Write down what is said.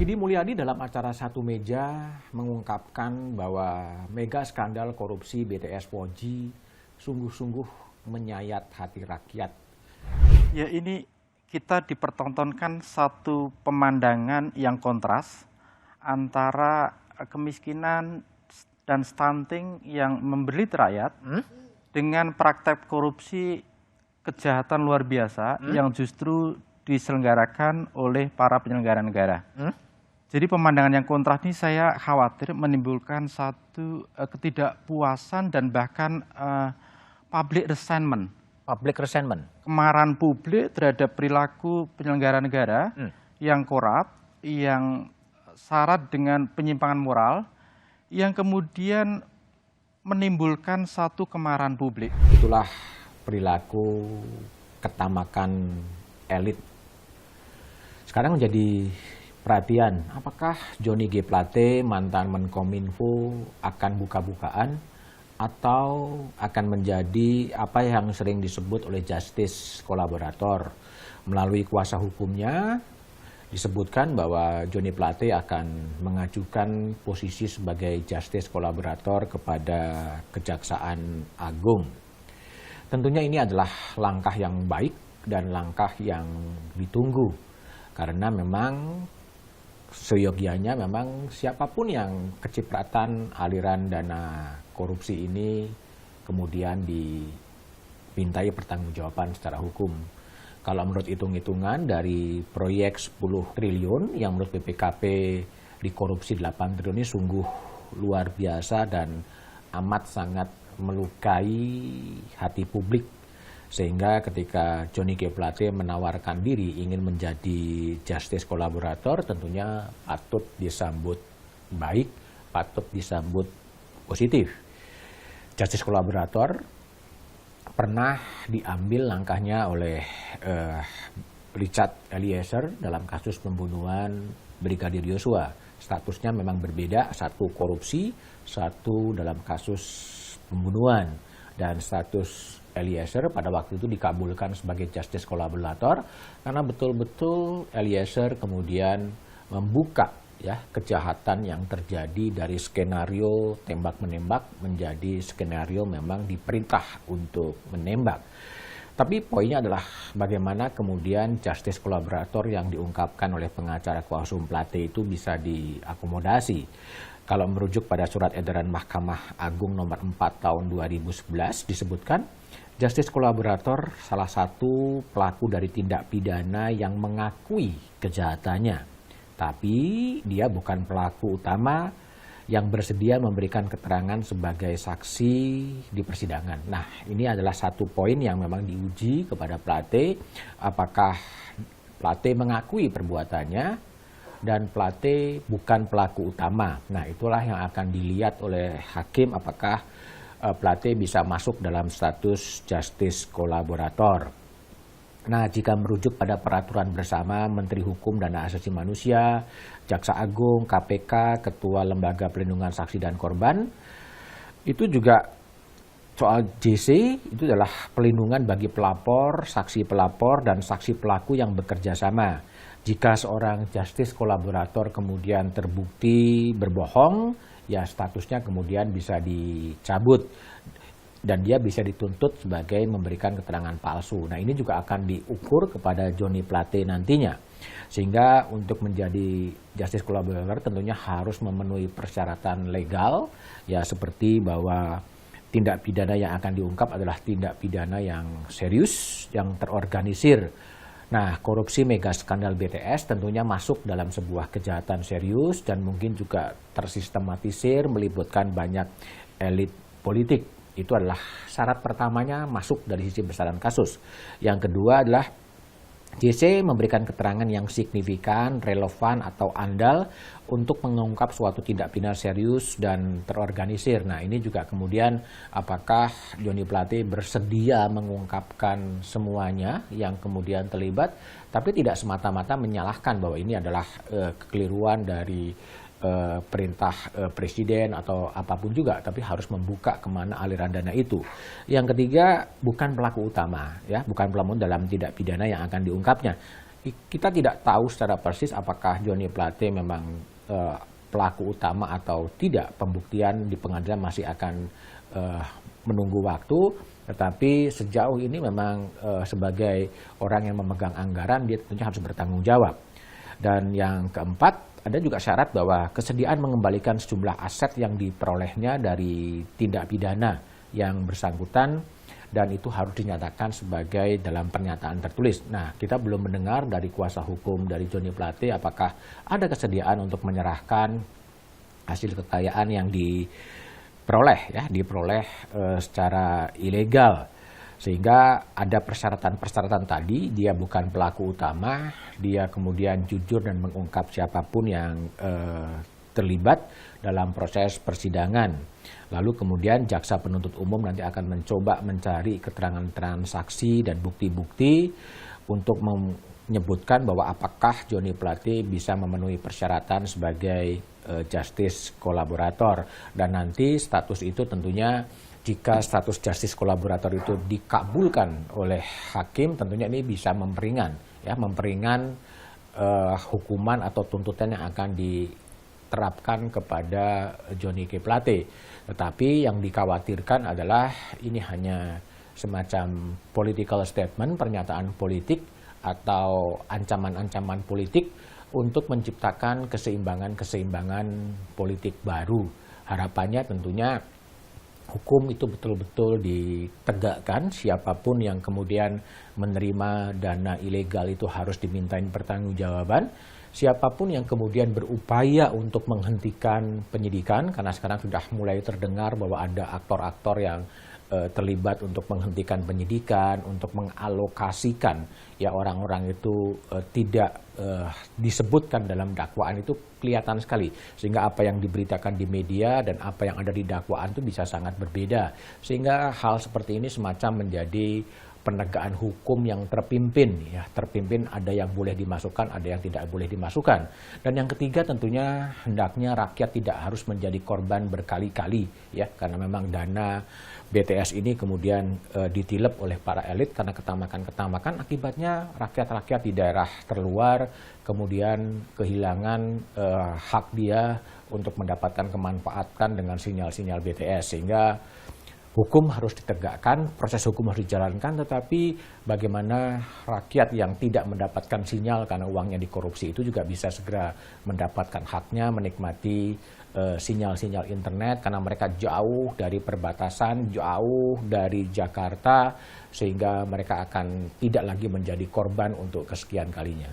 Siti Mulyani dalam acara Satu Meja mengungkapkan bahwa mega skandal korupsi BTS 4G sungguh-sungguh menyayat hati rakyat. Ya, ini kita dipertontonkan satu pemandangan yang kontras antara kemiskinan dan stunting yang membelit rakyat dengan praktek korupsi kejahatan luar biasa yang justru diselenggarakan oleh para penyelenggara negara. Jadi pemandangan yang kontras ini saya khawatir menimbulkan satu ketidakpuasan dan bahkan public resentment. Public resentment. Kemarahan publik terhadap perilaku penyelenggara negara yang korup, yang syarat dengan penyimpangan moral, yang kemudian menimbulkan satu kemarahan publik. Itulah perilaku ketamakan elit. Sekarang menjadi perhatian, apakah Johnny G. Plate, mantan Menkominfo, akan buka-bukaan atau akan menjadi apa yang sering disebut oleh justice kolaborator. Melalui kuasa hukumnya disebutkan bahwa Johnny Plate akan mengajukan posisi sebagai justice kolaborator kepada Kejaksaan Agung. Tentunya ini adalah langkah yang baik dan langkah yang ditunggu. Karena memang seyogianya memang siapapun yang kecipratan aliran dana korupsi ini kemudian dimintai pertanggungjawaban secara hukum. Kalau menurut hitung-hitungan dari proyek 10 triliun yang menurut BPKP dikorupsi 8 triliun ini sungguh luar biasa dan amat sangat melukai hati publik. Sehingga ketika Johnny G. Plate menawarkan diri ingin menjadi justice kolaborator, tentunya patut disambut baik, patut disambut positif. Justice kolaborator pernah diambil langkahnya oleh Richard Eliezer dalam kasus pembunuhan Brigadir Yosua. Statusnya memang berbeda, satu korupsi, satu dalam kasus pembunuhan. Dan status Eliezer pada waktu itu dikabulkan sebagai justice kolaborator karena betul-betul Eliezer kemudian membuka ya kejahatan yang terjadi dari skenario tembak-menembak menjadi skenario memang diperintah untuk menembak. Tapi poinnya adalah bagaimana kemudian justice kolaborator yang diungkapkan oleh pengacara kuasa hukum Plate itu bisa diakomodasi. Kalau merujuk pada surat edaran Mahkamah Agung nomor 4 tahun 2011 disebutkan justice kolaborator salah satu pelaku dari tindak pidana yang mengakui kejahatannya. Tapi dia bukan pelaku utama yang bersedia memberikan keterangan sebagai saksi di persidangan. Nah, ini adalah satu poin yang memang diuji kepada Plate. Apakah Plate mengakui perbuatannya dan Plate bukan pelaku utama. Nah, itulah yang akan dilihat oleh hakim apakah Plate bisa masuk dalam status justice kolaborator. Nah, jika merujuk pada peraturan bersama Menteri Hukum dan Hak Asasi Manusia, Jaksa Agung, KPK, Ketua Lembaga Pelindungan Saksi dan Korban, itu juga soal JC itu adalah pelindungan bagi pelapor, saksi pelapor, dan saksi pelaku yang bekerja sama. Jika seorang justice kolaborator kemudian terbukti berbohong, ya statusnya kemudian bisa dicabut dan dia bisa dituntut sebagai memberikan keterangan palsu. Nah, ini juga akan diukur kepada Johnny Plate nantinya. Sehingga untuk menjadi justice collaborator tentunya harus memenuhi persyaratan legal, ya seperti bahwa tindak pidana yang akan diungkap adalah tindak pidana yang serius, yang terorganisir. Nah, korupsi mega skandal BTS tentunya masuk dalam sebuah kejahatan serius dan mungkin juga tersistematisir melibatkan banyak elit politik. Itu adalah syarat pertamanya masuk dari sisi besaran kasus. Yang kedua adalah JC memberikan keterangan yang signifikan, relevan atau andal untuk mengungkap suatu tindak pidana serius dan terorganisir. Nah, ini juga kemudian apakah Johnny Plate bersedia mengungkapkan semuanya yang kemudian terlibat, tapi tidak semata-mata menyalahkan bahwa ini adalah kekeliruan dari perintah presiden atau apapun juga, tapi harus membuka kemana aliran dana itu. Yang ketiga, bukan pelaku utama, ya, bukan pelaku dalam tindak pidana yang akan diungkapnya. kita tidak tahu secara persis apakah Johnny Plate memang pelaku utama atau tidak. Pembuktian di pengadilan masih akan menunggu waktu, tetapi sejauh ini memang sebagai orang yang memegang anggaran, dia tentunya harus bertanggung jawab. Dan yang keempat, ada juga syarat bahwa kesediaan mengembalikan sejumlah aset yang diperolehnya dari tindak pidana yang bersangkutan, dan itu harus dinyatakan sebagai dalam pernyataan tertulis. Nah, kita belum mendengar dari kuasa hukum dari Johnny Plate apakah ada kesediaan untuk menyerahkan hasil kekayaan yang diperoleh secara ilegal. Sehingga ada persyaratan-persyaratan tadi, dia bukan pelaku utama, dia kemudian jujur dan mengungkap siapapun yang terlibat dalam proses persidangan. Lalu kemudian jaksa penuntut umum nanti akan mencoba mencari keterangan saksi dan bukti-bukti untuk menyebutkan bahwa apakah Johnny Plate bisa memenuhi persyaratan sebagai justice kolaborator. Dan nanti status itu tentunya, jika status justice kolaborator itu dikabulkan oleh hakim, tentunya ini bisa memperingan hukuman atau tuntutan yang akan diterapkan kepada Johnny G. Plate. Tetapi yang dikhawatirkan adalah ini hanya semacam political statement, pernyataan politik atau ancaman-ancaman politik untuk menciptakan keseimbangan politik baru. Harapannya tentunya hukum itu betul-betul ditegakkan, siapapun yang kemudian menerima dana ilegal itu harus dimintain pertanggungjawaban. Siapapun yang kemudian berupaya untuk menghentikan penyidikan, karena sekarang sudah mulai terdengar bahwa ada aktor-aktor yang terlibat untuk menghentikan penyidikan, untuk mengalokasikan orang-orang itu tidak disebutkan dalam dakwaan, itu kelihatan sekali. Sehingga apa yang diberitakan di media dan apa yang ada di dakwaan itu bisa sangat berbeda. Sehingga hal seperti ini semacam menjadi penegakan hukum yang terpimpin, terpimpin, ada yang boleh dimasukkan, ada yang tidak boleh dimasukkan. Dan yang ketiga tentunya hendaknya rakyat tidak harus menjadi korban berkali-kali, karena memang dana BTS ini kemudian ditilep oleh para elit karena ketamakan, akibatnya rakyat-rakyat di daerah terluar kemudian kehilangan hak dia untuk mendapatkan kemanfaatan dengan sinyal-sinyal BTS. Sehingga hukum harus ditegakkan, proses hukum harus dijalankan, tetapi bagaimana rakyat yang tidak mendapatkan sinyal karena uangnya dikorupsi itu juga bisa segera mendapatkan haknya, menikmati sinyal-sinyal internet, karena mereka jauh dari perbatasan, jauh dari Jakarta, sehingga mereka akan tidak lagi menjadi korban untuk kesekian kalinya.